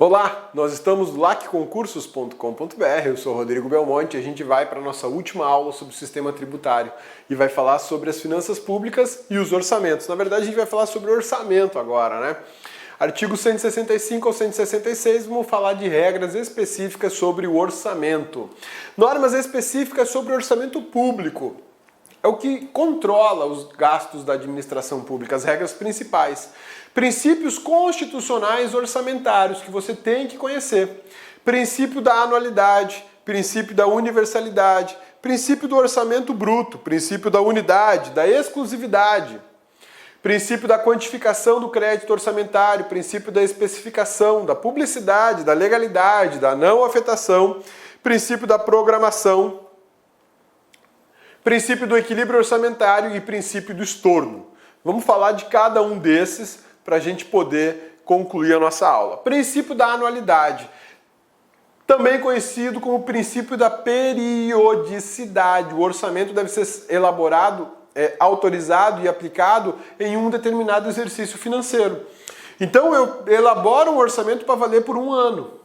Olá, nós estamos no lacconcursos.com.br, eu sou Rodrigo Belmonte e a gente vai para a nossa última aula sobre o sistema tributário e vai falar sobre as finanças públicas e os orçamentos. Na verdade, a gente vai falar sobre orçamento agora, né? Artigo 165 ao 166, vamos falar de regras específicas sobre o orçamento. Normas específicas sobre o orçamento público. É o que controla os gastos da administração pública, as regras principais. Princípios constitucionais orçamentários que você tem que conhecer. Princípio da anualidade, princípio da universalidade, princípio do orçamento bruto, princípio da unidade, da exclusividade, princípio da quantificação do crédito orçamentário, princípio da especificação, da publicidade, da legalidade, da não afetação, princípio da programação, princípio do equilíbrio orçamentário e princípio do estorno. Vamos falar de cada um desses para a gente poder concluir a nossa aula. Princípio da anualidade, também conhecido como princípio da periodicidade. O orçamento deve ser elaborado, autorizado e aplicado em um determinado exercício financeiro. Então eu elaboro um orçamento para valer por um ano.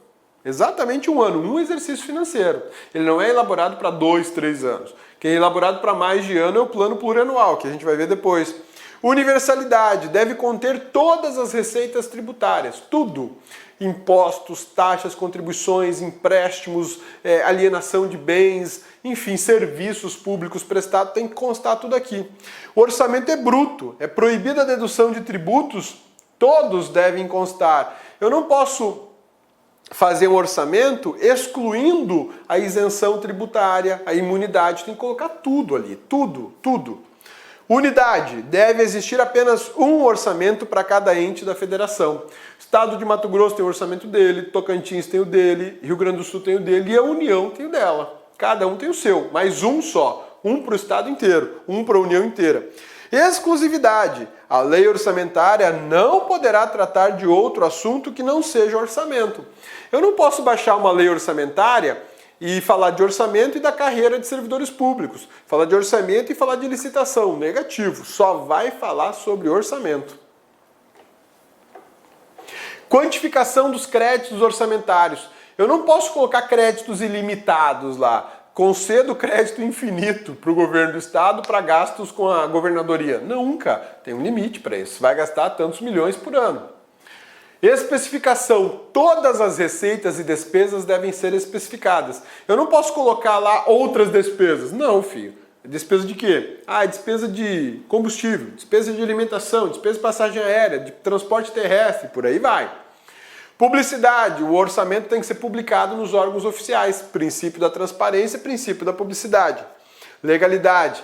Exatamente um ano, um exercício financeiro. Ele não é elaborado para 2, 3 anos. Quem é elaborado para mais de ano é o plano plurianual, que a gente vai ver depois. Universalidade deve conter todas as receitas tributárias, tudo. Impostos, taxas, contribuições, empréstimos, alienação de bens, enfim, serviços públicos prestados, tem que constar tudo aqui. O orçamento é bruto, é proibida a dedução de tributos, todos devem constar. Eu não posso fazer um orçamento excluindo a isenção tributária, a imunidade, tem que colocar tudo ali, tudo. Unidade, deve existir apenas um orçamento para cada ente da federação. Estado de Mato Grosso tem o orçamento dele, Tocantins tem o dele, Rio Grande do Sul tem o dele e a União tem o dela. Cada um tem o seu, mas um só, um para o estado inteiro, um para a União inteira. Exclusividade, a lei orçamentária não poderá tratar de outro assunto que não seja orçamento. Eu não posso baixar uma lei orçamentária e falar de orçamento e da carreira de servidores públicos. Falar de orçamento e falar de licitação. Negativo. Só vai falar sobre orçamento. Quantificação dos créditos orçamentários. Eu não posso colocar créditos ilimitados lá. Concedo crédito infinito para o governo do estado para gastos com a governadoria. Nunca. Tem um limite para isso. Vai gastar tantos milhões por ano. Especificação. Todas as receitas e despesas devem ser especificadas. Eu não posso colocar lá outras despesas. Não, filho. Despesa de quê? Despesa de combustível, despesa de alimentação, despesa de passagem aérea, de transporte terrestre, por aí vai. Publicidade. O orçamento tem que ser publicado nos órgãos oficiais. Princípio da transparência, princípio da publicidade. Legalidade.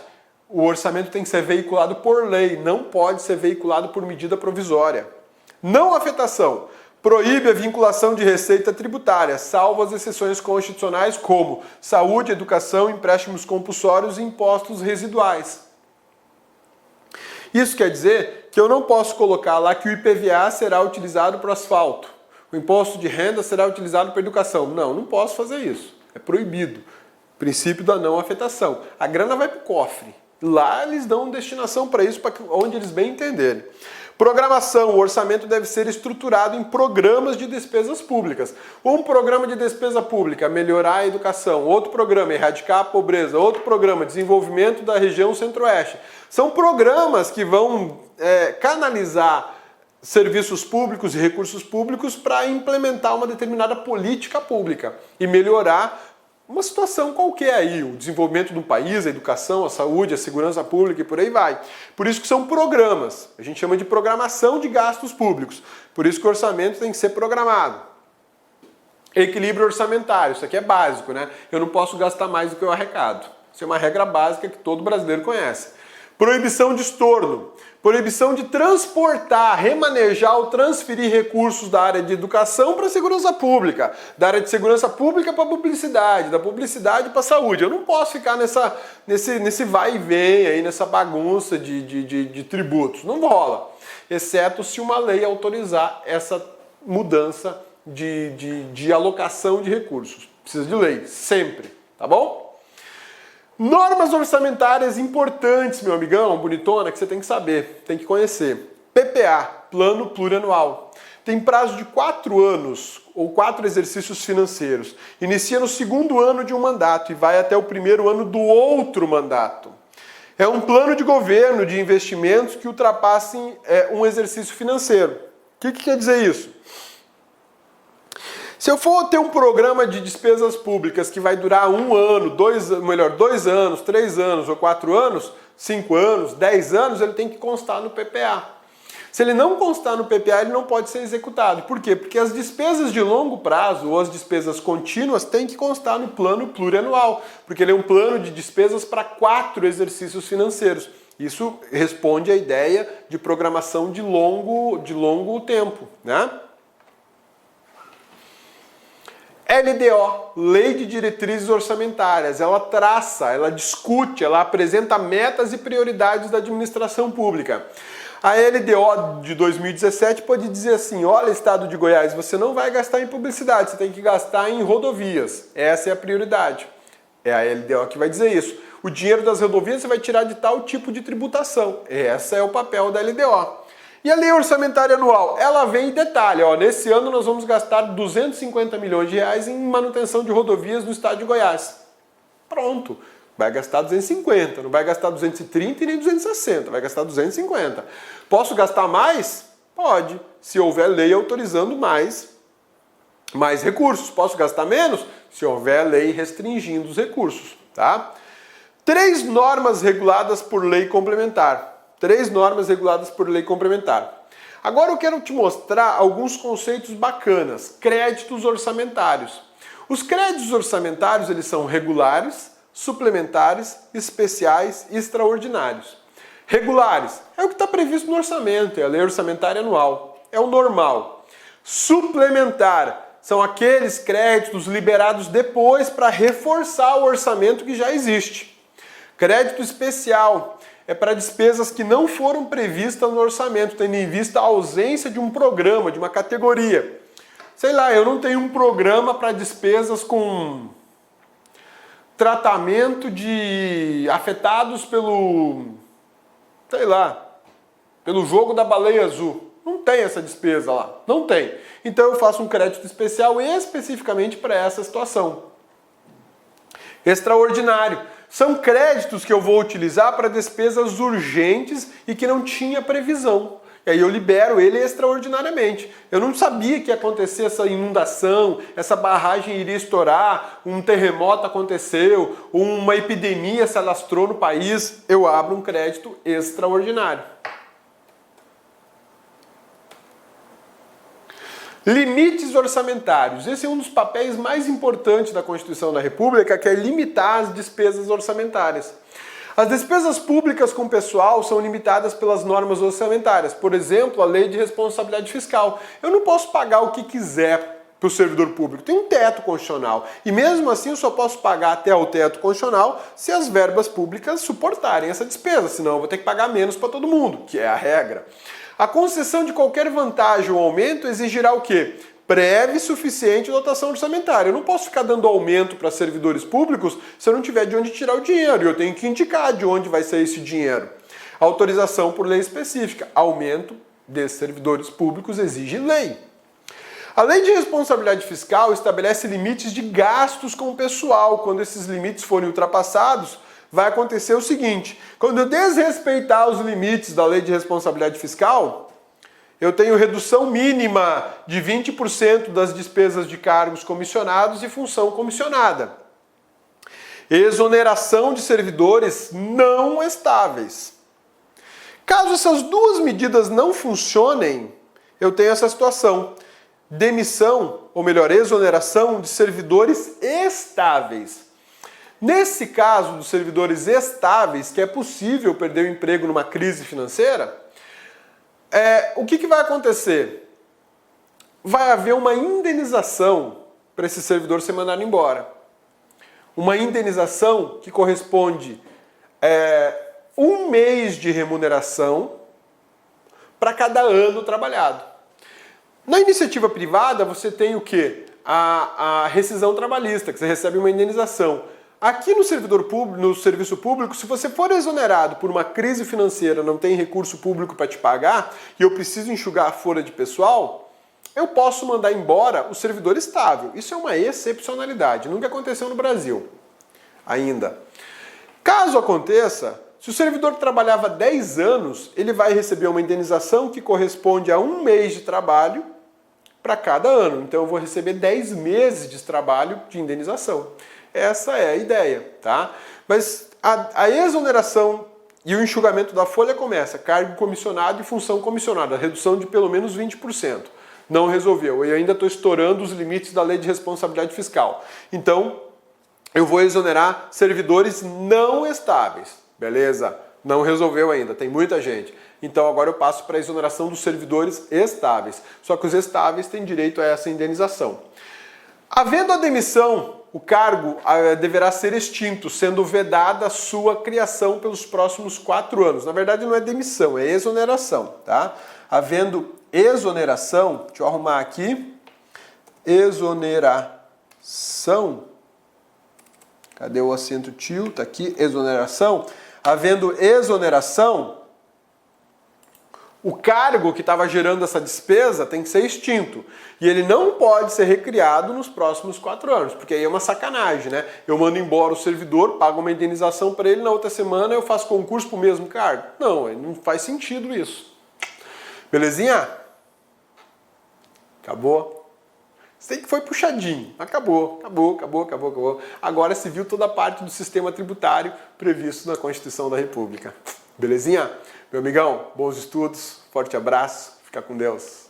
O orçamento tem que ser veiculado por lei, não pode ser veiculado por medida provisória. Não afetação. Proíbe a vinculação de receita tributária, salvo as exceções constitucionais como saúde, educação, empréstimos compulsórios e impostos residuais. Isso quer dizer que eu não posso colocar lá que o IPVA será utilizado para o asfalto, o imposto de renda será utilizado para a educação. Não posso fazer isso. É proibido. Princípio da não afetação. A grana vai para o cofre. Lá eles dão destinação para isso, para onde eles bem entenderem. Programação. O orçamento deve ser estruturado em programas de despesas públicas. Um programa de despesa pública, melhorar a educação. Outro programa, erradicar a pobreza. Outro programa, desenvolvimento da região centro-oeste. São programas que vão canalizar serviços públicos e recursos públicos para implementar uma determinada política pública e melhorar uma situação qualquer aí, o desenvolvimento do país, a educação, a saúde, a segurança pública e por aí vai. Por isso que são programas, a gente chama de programação de gastos públicos, por isso que o orçamento tem que ser programado. Equilíbrio orçamentário, isso aqui é básico, né? Eu não posso gastar mais do que eu arrecado. Isso é uma regra básica que todo brasileiro conhece. Proibição de estorno. Proibição de transportar, remanejar ou transferir recursos da área de educação para a segurança pública, da área de segurança pública para a publicidade, da publicidade para a saúde. Eu não posso ficar nesse vai e vem, aí, nessa bagunça de tributos. Não rola. Exceto se uma lei autorizar essa mudança de alocação de recursos. Precisa de lei, sempre. Tá bom? Normas orçamentárias importantes, meu amigão, bonitona, que você tem que saber, tem que conhecer. PPA, Plano Plurianual. tem prazo de 4 anos, ou 4 exercícios financeiros. Inicia no segundo ano de um mandato e vai até o primeiro ano do outro mandato. É um plano de governo de investimentos que ultrapassem um exercício financeiro. O que quer dizer isso? Se eu for ter um programa de despesas públicas que vai durar 1 ano, 2 anos, 3 anos ou 4 anos, 5 anos, 10 anos, ele tem que constar no PPA. Se ele não constar no PPA, ele não pode ser executado. Por quê? Porque as despesas de longo prazo ou as despesas contínuas têm que constar no plano plurianual, porque ele é um plano de despesas para 4 exercícios financeiros. Isso responde à ideia de programação de longo tempo, né? LDO, Lei de Diretrizes Orçamentárias, ela traça, ela discute, ela apresenta metas e prioridades da administração pública. A LDO de 2017 pode dizer assim, olha, Estado de Goiás, você não vai gastar em publicidade, você tem que gastar em rodovias. Essa é a prioridade. É a LDO que vai dizer isso. O dinheiro das rodovias você vai tirar de tal tipo de tributação. Esse é o papel da LDO. E a lei orçamentária anual, ela vem em detalhe, ó, nesse ano nós vamos gastar 250 milhões de reais em manutenção de rodovias no estado de Goiás. Pronto, vai gastar 250, não vai gastar 230 e nem 260, vai gastar 250. Posso gastar mais? Pode, se houver lei autorizando mais recursos. Posso gastar menos? Se houver lei restringindo os recursos, tá? 3 normas reguladas por lei complementar. 3 normas reguladas por lei complementar. Agora eu quero te mostrar alguns conceitos bacanas. Créditos orçamentários. Os créditos orçamentários, eles são regulares, suplementares, especiais e extraordinários. Regulares é o que está previsto no orçamento, é a lei orçamentária anual. É o normal. Suplementar são aqueles créditos liberados depois para reforçar o orçamento que já existe. Crédito especial é para despesas que não foram previstas no orçamento, tendo em vista a ausência de um programa, de uma categoria. Sei lá, eu não tenho um programa para despesas com tratamento de afetados pelo jogo da baleia azul. Não tem essa despesa lá, não tem. Então eu faço um crédito especial especificamente para essa situação. Extraordinário. São créditos que eu vou utilizar para despesas urgentes e que não tinha previsão. E aí eu libero ele extraordinariamente. Eu não sabia que ia acontecer essa inundação, essa barragem iria estourar, um terremoto aconteceu, uma epidemia se alastrou no país. Eu abro um crédito extraordinário. Limites orçamentários. Esse é um dos papéis mais importantes da Constituição da República, que é limitar as despesas orçamentárias. As despesas públicas com pessoal são limitadas pelas normas orçamentárias. Por exemplo, a Lei de Responsabilidade Fiscal. Eu não posso pagar o que quiser para o servidor público. Tem um teto constitucional. E mesmo assim eu só posso pagar até o teto constitucional se as verbas públicas suportarem essa despesa. Senão eu vou ter que pagar menos para todo mundo, que é a regra. A concessão de qualquer vantagem ou aumento exigirá o quê? Prévia e suficiente dotação orçamentária. Eu não posso ficar dando aumento para servidores públicos se eu não tiver de onde tirar o dinheiro. Eu tenho que indicar de onde vai sair esse dinheiro. Autorização por lei específica. Aumento de servidores públicos exige lei. A Lei de Responsabilidade Fiscal estabelece limites de gastos com o pessoal. Quando esses limites forem ultrapassados, vai acontecer o seguinte: quando eu desrespeitar os limites da Lei de Responsabilidade Fiscal, eu tenho redução mínima de 20% das despesas de cargos comissionados e função comissionada. Exoneração de servidores não estáveis. Caso essas duas medidas não funcionem, eu tenho essa situação: demissão, ou melhor, exoneração de servidores estáveis. Nesse caso dos servidores estáveis, que é possível perder o emprego numa crise financeira, o que vai acontecer? Vai haver uma indenização para esse servidor ser mandado embora. Uma indenização que corresponde a 1 mês de remuneração para cada ano trabalhado. Na iniciativa privada, você tem o quê? A rescisão trabalhista, que você recebe uma indenização. Aqui no servidor público, no serviço público, se você for exonerado por uma crise financeira, não tem recurso público para te pagar, e eu preciso enxugar a folha de pessoal, eu posso mandar embora o servidor estável. Isso é uma excepcionalidade, nunca aconteceu no Brasil ainda. Caso aconteça, se o servidor trabalhava 10 anos, ele vai receber uma indenização que corresponde a 1 mês de trabalho para cada ano. Então eu vou receber 10 meses de trabalho de indenização. Essa é a ideia, tá? Mas a exoneração e o enxugamento da folha começa, cargo comissionado e função comissionada, redução de pelo menos 20%. Não resolveu, eu ainda estou estourando os limites da lei de responsabilidade fiscal. Então, eu vou exonerar servidores não estáveis, beleza? Não resolveu ainda, tem muita gente. Então agora eu passo para a exoneração dos servidores estáveis. Só que os estáveis têm direito a essa indenização. Havendo a demissão, o cargo deverá ser extinto, sendo vedada a sua criação pelos próximos 4 anos. Na verdade não é demissão, é exoneração, tá? Havendo exoneração, deixa eu arrumar aqui, exoneração, cadê o acento tio? Tá aqui, exoneração. Havendo exoneração, o cargo que estava gerando essa despesa tem que ser extinto. E ele não pode ser recriado nos próximos 4 anos, porque aí é uma sacanagem, né? Eu mando embora o servidor, pago uma indenização para ele, na outra semana eu faço concurso para o mesmo cargo. Não faz sentido isso. Belezinha? Acabou? Sei que foi puxadinho. Acabou. Agora se viu toda a parte do sistema tributário previsto na Constituição da República. Belezinha? Meu amigão, bons estudos, forte abraço, fica com Deus.